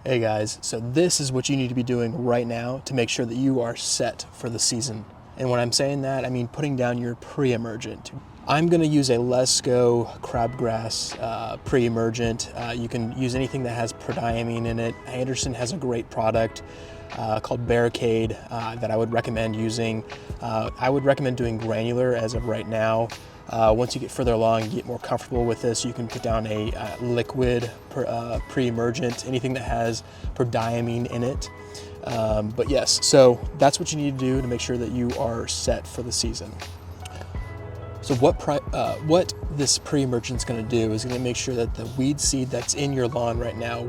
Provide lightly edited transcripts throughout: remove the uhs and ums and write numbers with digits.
Hey guys, so this is what you need to be doing right now to make sure that you are set for the season. And when I'm saying that, I mean putting down your pre-emergent. I'm going to use a Lesco crabgrass pre-emergent. You can use anything that has prodiamine in it. Anderson has a great product called Barricade that I would recommend using. I would recommend doing granular as of right now. Once you get further along and get more comfortable with this, you can put down a liquid pre-emergent, anything that has prodiamine in it. But yes, so that's what you need to do to make sure that you are set for the season. So what this pre-emergent is going to do is going to make sure that the weed seed that's in your lawn right now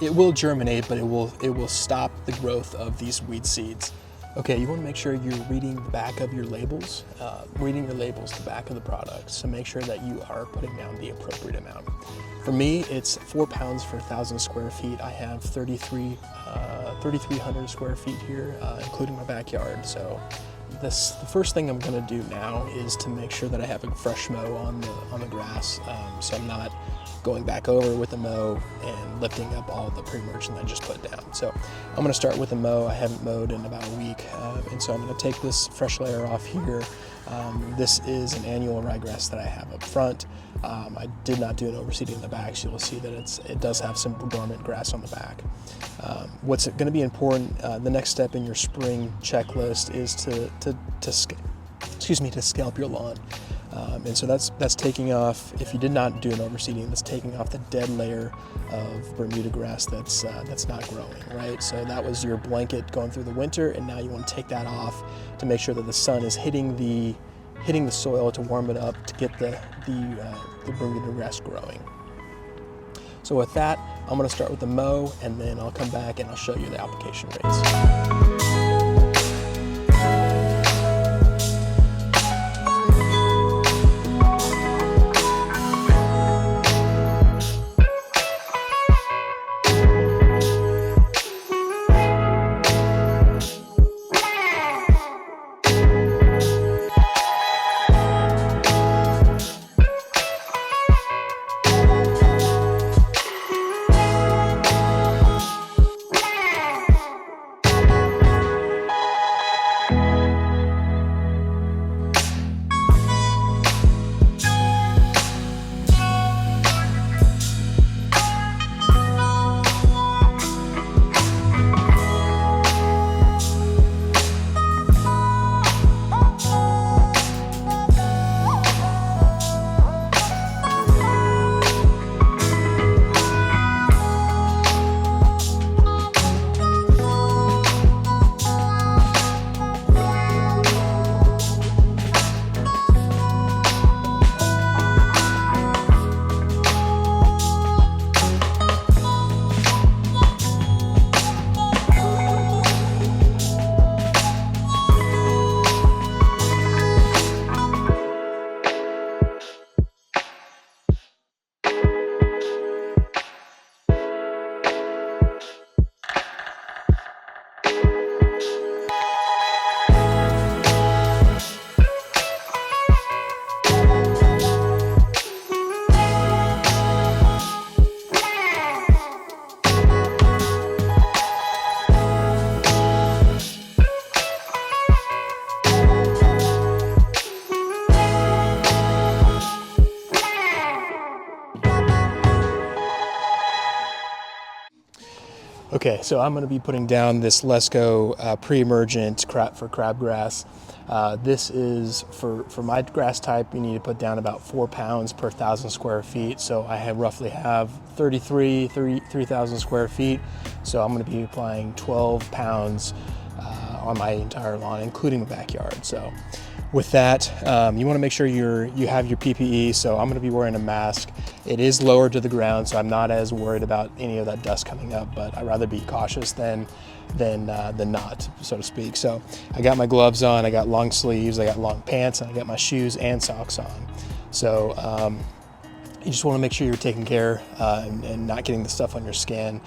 it will germinate, but it will stop the growth of these weed seeds. Okay, you want to make sure you're reading the back of your labels, the back of the product, so make sure that you are putting down the appropriate amount. For me, it's 4 pounds for 1,000 square feet. I have 3,300 square feet here, including my backyard. So the first thing I'm going to do now is to make sure that I have a fresh mow on the grass, so I'm not going back over with the mow and lifting up all the pre-emergent I just put down. So I'm going to start with a mow. I haven't mowed in about a week, and so I'm going to take this fresh layer off here. This is an annual ryegrass that I have up front. I did not do an overseeding in the back, so you'll see that it does have some dormant grass on the back. What's going to be important, the next step in your spring checklist is to scalp your lawn. And so that's taking off, if you did not do an overseeding, that's taking off the dead layer of Bermuda grass that's not growing, right? So that was your blanket going through the winter, and now you want to take that off to make sure that the sun is hitting the soil to warm it up to get the Bermuda grass growing. So with that, I'm going to start with the mow, and then I'll come back and I'll show you the application rates. Okay, so I'm going to be putting down this Lesco pre-emergent for crabgrass. This is, for my grass type, you need to put down about 4 pounds per 1,000 square feet. So I roughly have 3,000 square feet. So I'm going to be applying 12 pounds on my entire lawn, including the backyard. So with that, you want to make sure you have your PPE. So I'm going to be wearing a mask. It is lower to the ground, so I'm not as worried about any of that dust coming up, but I'd rather be cautious than not, so to speak. So I got my gloves on, I got long sleeves, I got long pants, and I got my shoes and socks on. So you just want to make sure you're taking care and not getting the stuff on your skin.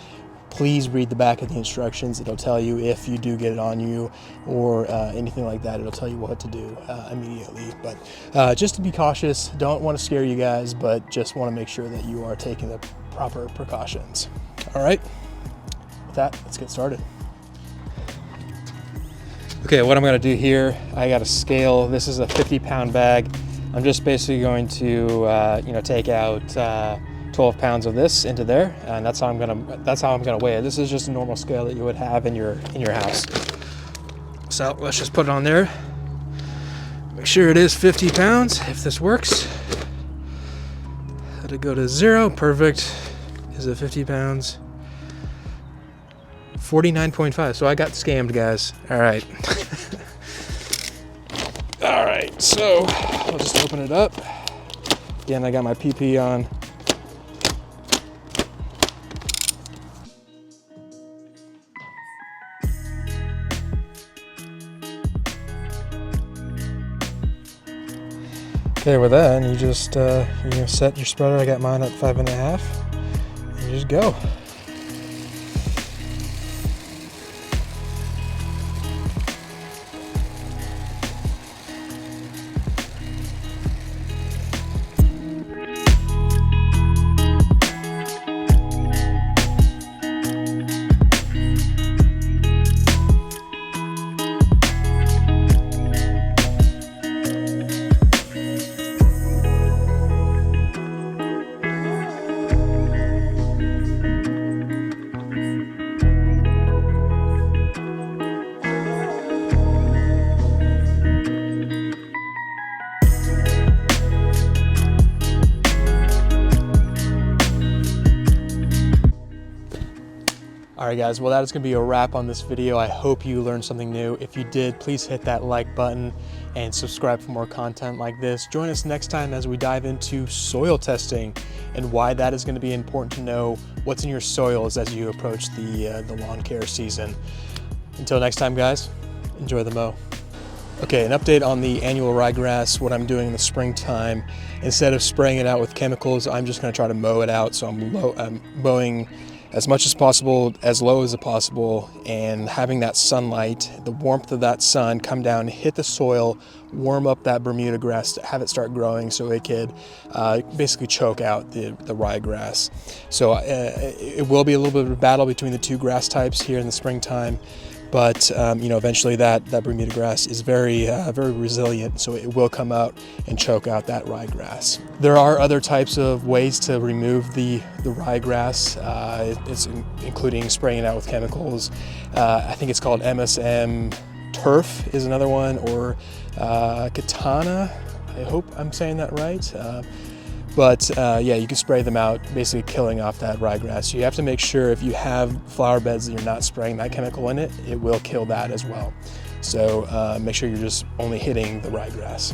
Please read the back of the instructions. It'll tell you if you do get it on you or anything like that. It'll tell you what to do immediately. But just to be cautious, don't want to scare you guys, but just want to make sure that you are taking the proper precautions. All right. with that, let's get started. Okay, what I'm gonna do here, I got a scale. This is a 50-pound bag. I'm just basically going to, take out 12 pounds of this into there, and that's how I'm gonna weigh it. This is just a normal scale that you would have in your house. So let's just put it on there. Make sure it is 50 pounds. If this works, let it go to 0. Perfect. Is it 50 pounds? 49.5. So I got scammed, guys. All right. All right. So I'll just open it up. Again, I got my PP on. Okay, with that, and you just set your spreader. I got mine at 5.5, and you just go. All right, guys, well, that is gonna be a wrap on this video. I hope you learned something new. If you did, please hit that like button and subscribe for more content like this. Join us next time as we dive into soil testing and why that is gonna be important to know what's in your soils as you approach the lawn care season. Until next time, guys, enjoy the mow. Okay, an update on the annual ryegrass, what I'm doing in the springtime. Instead of spraying it out with chemicals, I'm just gonna try to mow it out. So I'm mowing as much as possible, as low as possible, and having that sunlight, the warmth of that sun come down, hit the soil, warm up that Bermuda grass, have it start growing so it could basically choke out the ryegrass. So it will be a little bit of a battle between the two grass types here in the springtime. But eventually that Bermuda grass is very resilient, so it will come out and choke out that ryegrass. There are other types of ways to remove the ryegrass. It's including spraying it out with chemicals. I think it's called MSM turf is another one, or katana. I hope I'm saying that right. But yeah, you can spray them out, basically killing off that ryegrass. You have to make sure if you have flower beds that you're not spraying that chemical in it, it will kill that as well. So make sure you're just only hitting the ryegrass.